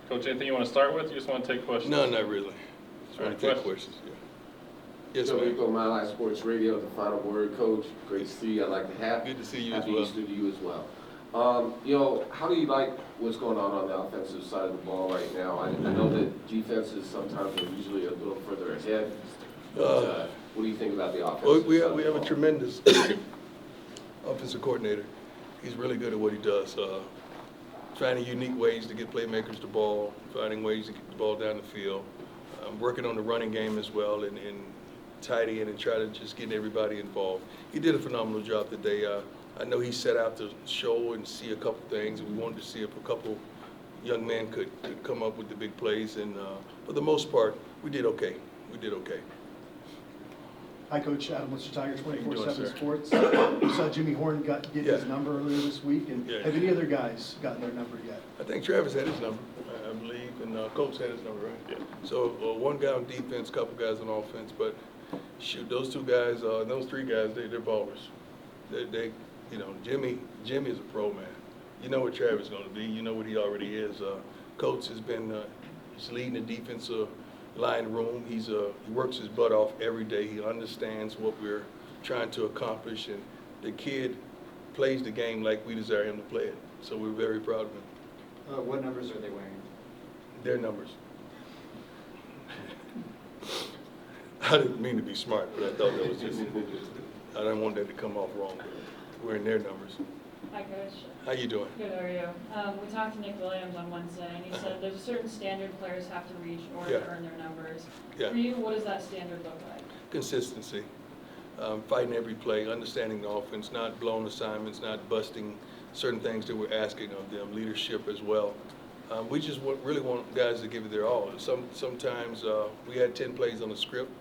Coach, anything you want to start with? You just want to take questions? No, not really. Just want to take questions. Yeah. Yes, Joe ma'am. Rico, My Life Sports Radio, the final word, Coach. Great to see you. I'd like to have Good to see you as Happy well. Easter to you as well. How do you like what's going on the offensive side of the ball right now? I know that defenses sometimes are usually a little further ahead. But, what do you think about the offensive Well, side we of the have a ball? tremendous offensive coordinator. He's really good at what he does. Finding unique ways to get playmakers the ball, finding ways to get the ball down the field, working on the running game as well, and tidy in and try to just get everybody involved. He did a phenomenal job today. I know he set out to show and see a couple things, and we wanted to see if a couple young men could come up with the big plays. And for the most part, we did okay. We did okay. Hi, Coach. Adam Worcester Tigers, How you doing, 24/7 sir? Sports. We saw Jimmy Horn get his number earlier this week, and Yeah. have any other guys gotten their number yet? I think Travis had his number, I believe, and Coach had his number, right? Yeah. So one guy on defense, couple guys on offense, but shoot, those two guys, those three guys, they're ballers. They, Jimmy is a pro, man. You know what Travis is going to be. You know what he already is. Coach has been, he's leading the defensive line room. He works his butt off every day. He understands what we're trying to accomplish, and the kid plays the game like we desire him to play it. So we're very proud of him. What numbers are they wearing? Their numbers. I didn't mean to be smart, but I thought that was just, I didn't want that to come off wrong. We're in their numbers. Hi, Coach. How you doing? Good, how are you? We talked to Nick Williams on Wednesday, and he said there's a certain standard players have to reach in order to earn their numbers. Yeah. For you, what does that standard look like? Consistency. Fighting every play, understanding the offense, not blowing assignments, not busting certain things that we're asking of them, leadership as well. We just really want guys to give it their all. Sometimes we had 10 plays on the script.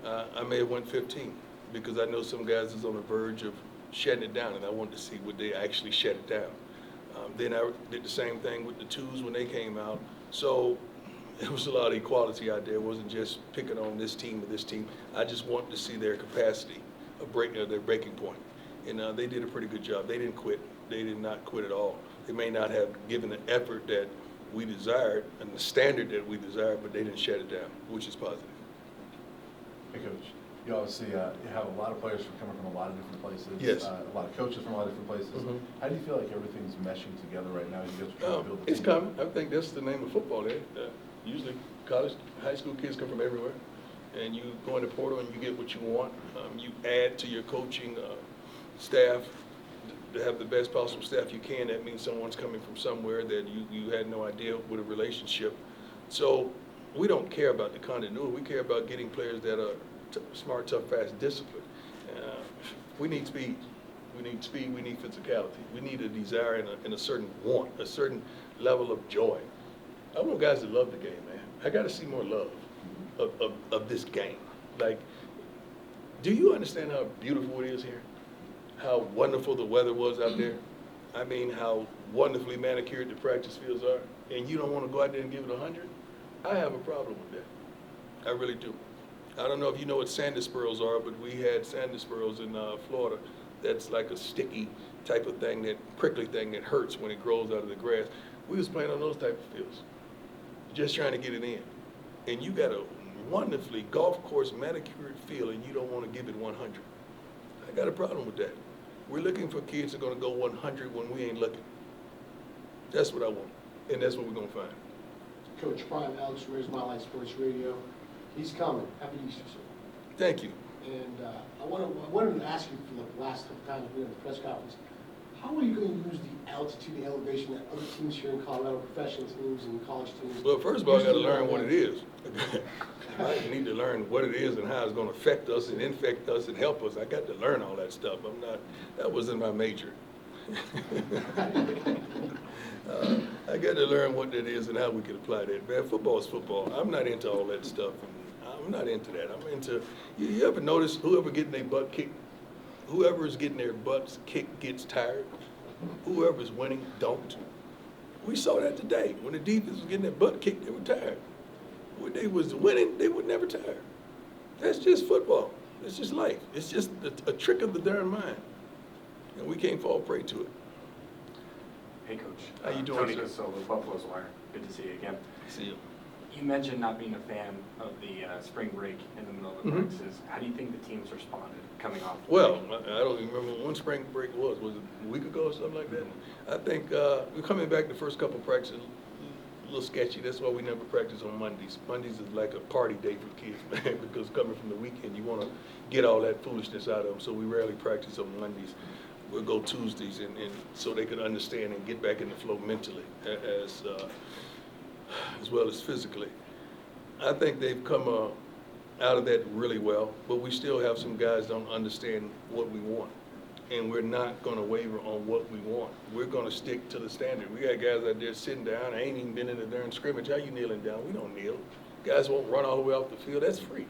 I may have went 15 because I know some guys is on the verge of shutting it down, and I wanted to see would they actually shut it down. Then I did the same thing with the twos when they came out. So it was a lot of equality out there. It wasn't just picking on this team or this team. I just wanted to see their capacity of their breaking point. And they did a pretty good job. They didn't quit. They did not quit at all. They may not have given the effort that we desired and the standard that we desired, but they didn't shut it down, which is positive. Hey, Coach. You obviously you have a lot of players coming from a lot of different places. Yes. A lot of coaches from a lot of different places. Mhm. How do you feel like everything's meshing together right now? You guys are trying to build a It's team. coming. I think that's the name of football. Usually college, high school kids come from everywhere, and you go in the portal and you get what you want. You add to your coaching staff to have the best possible staff you can. That means someone's coming from somewhere that you had no idea with a relationship. So we don't care about the continuity. We care about getting players that are smart, tough, fast, disciplined. We need speed. We need speed. We need physicality. We need a desire and a certain want, a certain level of joy. I want guys to love the game, man. I got to see more love of this game. Like, do you understand how beautiful it is here? How wonderful the weather was out there? I mean, how wonderfully manicured the practice fields are? And you don't want to go out there and give it 100? I have a problem with that. I really do. I don't know if you know what sand spurls are, but we had sand spurls in Florida. That's like a sticky type of thing, that prickly thing that hurts when it grows out of the grass. We was playing on those type of fields, just trying to get it in. And you got a wonderfully golf course manicured field, and you don't want to give it 100. I got a problem with that. We're looking for kids that are going to go 100 when we ain't looking. That's what I want, and that's what we're going to find. Coach Prime, Alex Ramirez, My Life Sports Radio. He's coming. Happy Easter, sir. Thank you. And I wanted to ask you for the last couple times we were at the press conference, how are you going to use the altitude, the elevation that other teams here in Colorado, professional teams and college teams? Well, first of all, I got to use to learn what learn it is. I need to learn what it is and how it's going to affect us and infect us and help us. I got to learn all that stuff. That wasn't my major. I got to learn what that is and how we can apply that. Man, football is football. I'm not into all that stuff. I'm not into that. I'm into, you ever notice whoever getting their butt kicked, whoever is getting their butts kicked gets tired. Whoever's winning don't. We saw that today. When the defense was getting their butt kicked, they were tired. When they was winning, they were never tired. That's just football. It's just life. It's just a trick of the darn mind. And we can't fall prey to it. Hey, Coach. How you doing, Tony sir? Casillo, Buffalo's Wire. Good to see you again. See you. You mentioned not being a fan of the spring break in the middle of the practices. How do you think the teams responded coming off? Well, I don't even remember when spring break was. Was it a week ago or something like that? I think we're coming back the first couple of practices a little sketchy. That's why we never practice on Mondays. Mondays is like a party day for kids, man, because coming from the weekend, you want to get all that foolishness out of them. So we rarely practice on Mondays. We'll go Tuesdays, and so they can understand and get back in the flow mentally as well as physically. I think they've come out of that really well, but we still have some guys don't understand what we want. And we're not going to waver on what we want. We're going to stick to the standard. We got guys out there sitting down. I ain't even been in the darn scrimmage. How you kneeling down? We don't kneel. Guys won't run all the way off the field. That's free.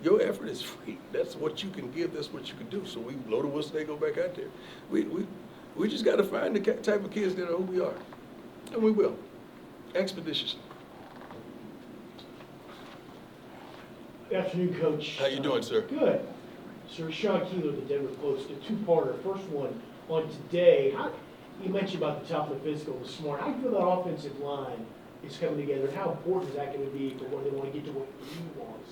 Your effort is free. That's what you can give. That's what you can do. So we blow the whistle, they go back out there. We just got to find the type of kids that are who we are. And we will. Expeditiously. Good afternoon, Coach. How you doing, sir? Good. Sir Sean Keeler, the Denver Post, a two-parter. First one on today. You mentioned about the top of the physical this morning. How do you feel that offensive line is coming together, and how important is that going to be for when they want to get to what you want?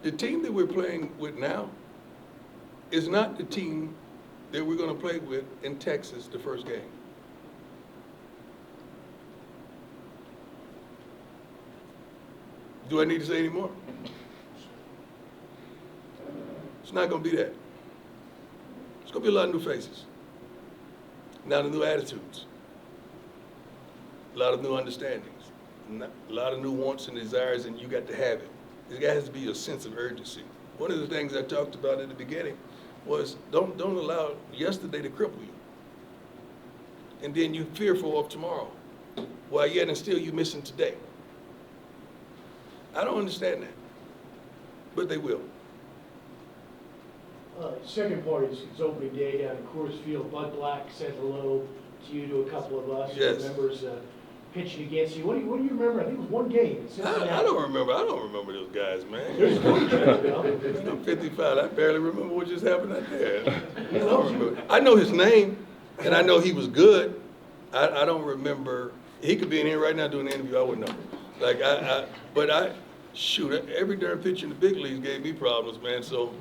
The team that we're playing with now is not the team that we're going to play with in Texas the first game. Do I need to say any more? It's not going to be that. It's going to be a lot of new faces, a lot of new attitudes, a lot of new understandings, a lot of new wants and desires, and you got to have it. There has to be a sense of urgency. One of the things I talked about at the beginning was don't allow yesterday to cripple you, and then you fearful of tomorrow, while yet and still you missing today. I don't understand that, but they will. Second part is it's opening day down in Coors Field. Bud Black said hello to you, to a couple of us. Yes. Members pitching against you. What do you remember? I think it was one game. I don't remember those guys, man. There's one game, I'm 55. I barely remember what just happened out there. I don't remember. I know his name, and I know he was good. I don't remember. He could be in here right now doing an interview. I wouldn't know. Shoot, every darn pitcher in the big leagues gave me problems, man. So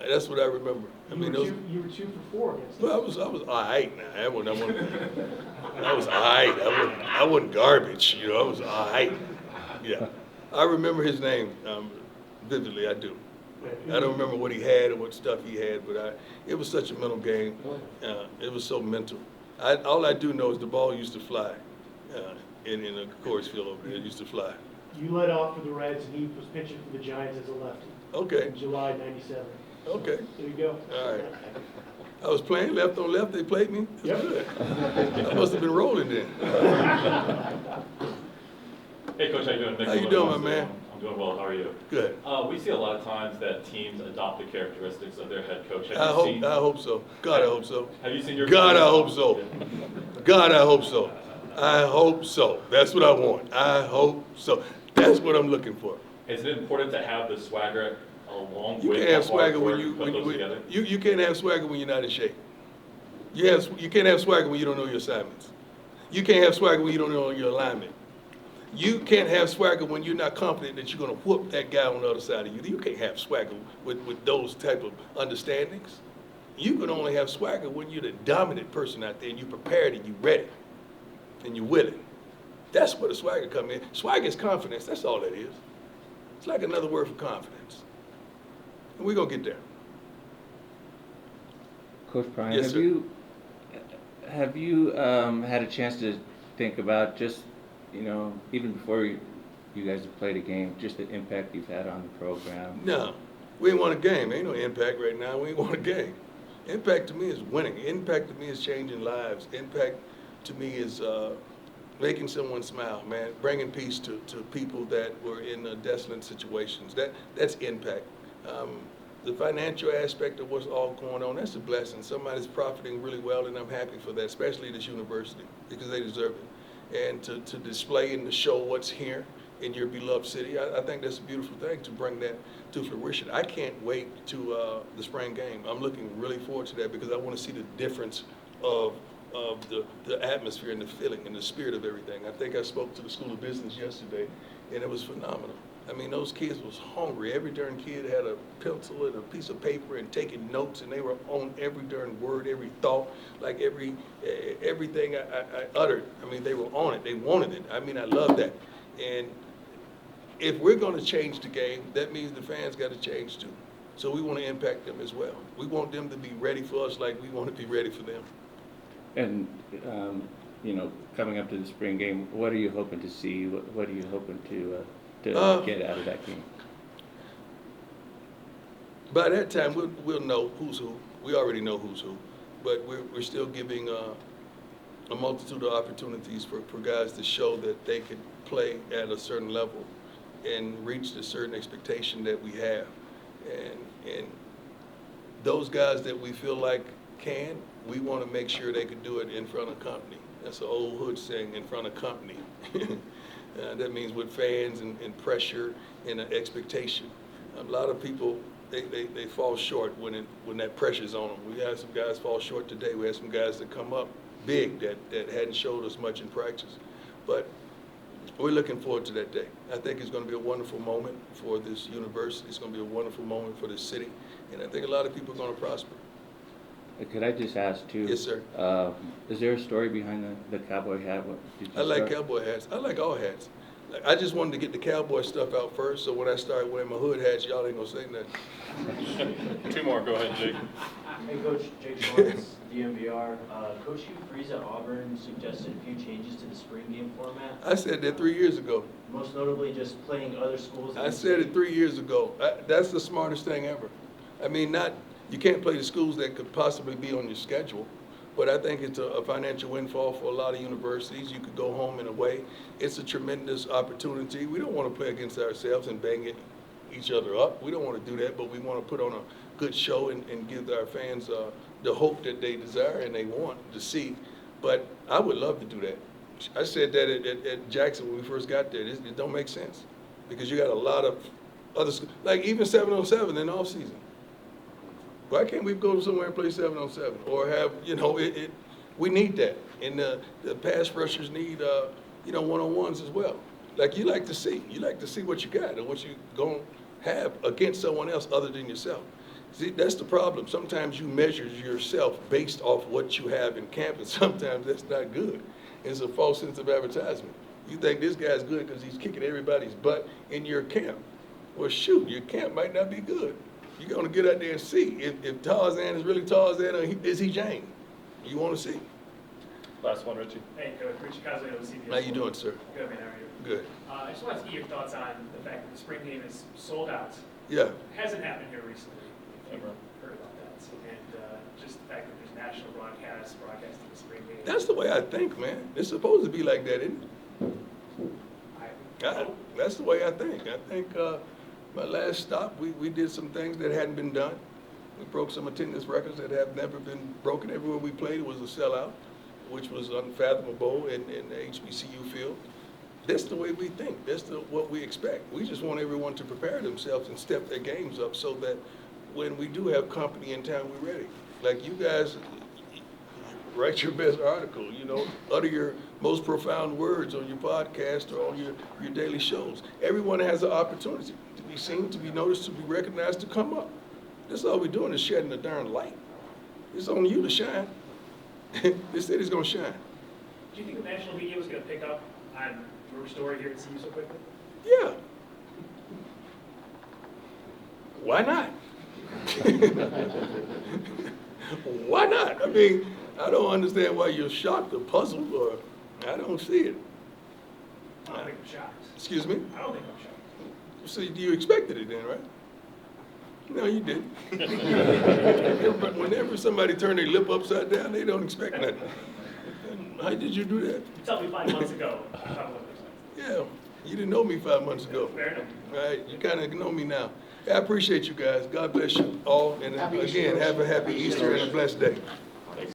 that's what I remember. You were 2 for 4 against them. Well, I was all right now. I was all right. I wasn't garbage, you know. I was all right. Yeah. I remember his name vividly, I do. I don't remember what he had or what stuff he had, but it was such a mental game. It was so mental. All I do know is the ball used to fly in the Coors Field over there. It used to fly. You led off for the Reds, and he was pitching for the Giants as a lefty. Okay. In July '97. Okay. There you go. All right. I was playing left on left. They played me. Yep. Good. I must have been rolling then. Hey, Coach, how you doing? Nick How you Williams. doing, my man? I'm doing well. How are you? Good. We see a lot of times that teams adopt the characteristics of their head coach. I hope so. God, I hope so. Have you seen your? God, I hope so. God, I hope so. I hope so. That's what I want. I hope so. That's what I'm looking for. Is it important to have the swagger along You with can't have how hard swagger when work you put those together? you can't have swagger when you're not in shape. You can't have swagger when you don't know your assignments. You can't have swagger when you don't know your alignment. You can't have swagger when you're not confident that you're going to whoop that guy on the other side of you. You can't have swagger with those type of understandings. You can only have swagger when you're the dominant person out there and you're prepared and you're ready and you're willing. That's where the swagger comes in. Swagger is confidence. That's all that is. It's like another word for confidence. And we're going to get there. Coach Brian, Yes, have you had a chance to think about just, even before you guys have played a game, just the impact you've had on the program? No, we ain't won a game. Ain't no impact right now. We ain't won a game. Impact to me is winning. Impact to me is changing lives. Impact to me is making someone smile, man. Bringing peace to people that were in desolate situations. That's impact. The financial aspect of what's all going on, that's a blessing. Somebody's profiting really well, and I'm happy for that, especially this university, because they deserve it. And to display and to show what's here in your beloved city. I think that's a beautiful thing to bring that to fruition. I can't wait to the spring game. I'm looking really forward to that because I want to see the difference of the atmosphere and the feeling and the spirit of everything. I think I spoke to the School of Business yesterday, and it was phenomenal. I mean, those kids was hungry. Every darn kid had a pencil and a piece of paper and taking notes, and they were on every darn word, every thought, like everything I uttered. I mean, they were on it. They wanted it. I mean, I love that. And if we're going to change the game, that means the fans got to change too. So we want to impact them as well. We want them to be ready for us like we want to be ready for them. And, you know, coming up to the spring game, what are you hoping to see? What are you hoping to get out of that game? By that time, we'll know who's who. We already know who's who, but we're still giving a multitude of opportunities for guys to show that they can play at a certain level and reach the certain expectation that we have. And those guys that we feel like can, we want to make sure they can do it in front of company. That's an old hood saying, in front of company. That means with fans and pressure and an expectation. A lot of people, they fall short when that pressure's on them. We had some guys fall short today. We had some guys that come up big that hadn't showed us much in practice. But we're looking forward to that day. I think it's going to be a wonderful moment for this university. It's going to be a wonderful moment for this city. And I think a lot of people are going to prosper. Could I just ask too? Yes, sir. Is there a story behind the cowboy hat? I like cowboy hats. I like all hats. I just wanted to get the cowboy stuff out first, so when I start wearing my hood hats, y'all ain't gonna say nothing. 2 more, go ahead, Jake. Hey, Coach, Jake Lawrence, DMVR. Coach Hugh Freeze at Auburn suggested a few changes to the spring game format. I said that 3 years ago. Most notably, just playing other schools. I said it 3 years ago. That's the smartest thing ever. I mean, you can't play the schools that could possibly be on your schedule, but I think it's a financial windfall for a lot of universities. You could go home in a way. It's a tremendous opportunity. We don't want to play against ourselves and bang each other up. We don't want to do that, but we want to put on a good show and give our fans the hope that they desire and they want to see. But I would love to do that. I said that at Jackson when we first got there. It don't make sense because you got a lot of other schools, like even 7-on-7 in the off season. Why can't we go somewhere and play 7-on-7 or have, we need that. And the pass rushers need, one-on-ones as well. Like you like to see what you got and what you going to have against someone else other than yourself. See, that's the problem. Sometimes you measure yourself based off what you have in camp, and sometimes that's not good. It's a false sense of advertisement. You think this guy's good because he's kicking everybody's butt in your camp. Well, shoot, your camp might not be good. You're going to get out there and see if Tarzan is really Tarzan or is he Jane. You want to see. Last one, Richie. Hey, Coach. Richie Cosley of the CBS. How you doing, sir? Good, man. How are you? Good. I just wanted to get your thoughts on the fact that the spring game is sold out. Yeah. It hasn't happened here recently. If you've Ever. heard about that. And just the fact that there's national broadcasting the spring game. That's the way I think, man. It's supposed to be like that, isn't it? That's the way I think. I think my last stop, we did some things that hadn't been done. We broke some attendance records that have never been broken. Everywhere we played was a sellout, which was unfathomable in the HBCU field. That's the way we think. That's what we expect. We just want everyone to prepare themselves and step their games up so that when we do have company in town, we're ready. Like you guys, write your best article, utter your most profound words on your podcast or on your daily shows. Everyone has an opportunity to be seen, to be noticed, to be recognized, to come up. That's all we're doing is shedding a darn light. It's on you to shine. This city's gonna shine. Do you think the national media was going to pick up on your story here at CU so quickly? Yeah. Why not? Why not? I mean, I don't understand why you're shocked or puzzled, or I don't see it. I don't think I'm shocked. Excuse me? I don't think I'm shocked. So you expected it then, right? No, you didn't. Whenever somebody turn their lip upside down, they don't expect nothing. How did you do that? You told me 5 months ago. Yeah, you didn't know me 5 months ago. Fair enough. Right, you kind of know me now. I appreciate you guys. God bless you all, and again, have a happy Easter and a blessed day.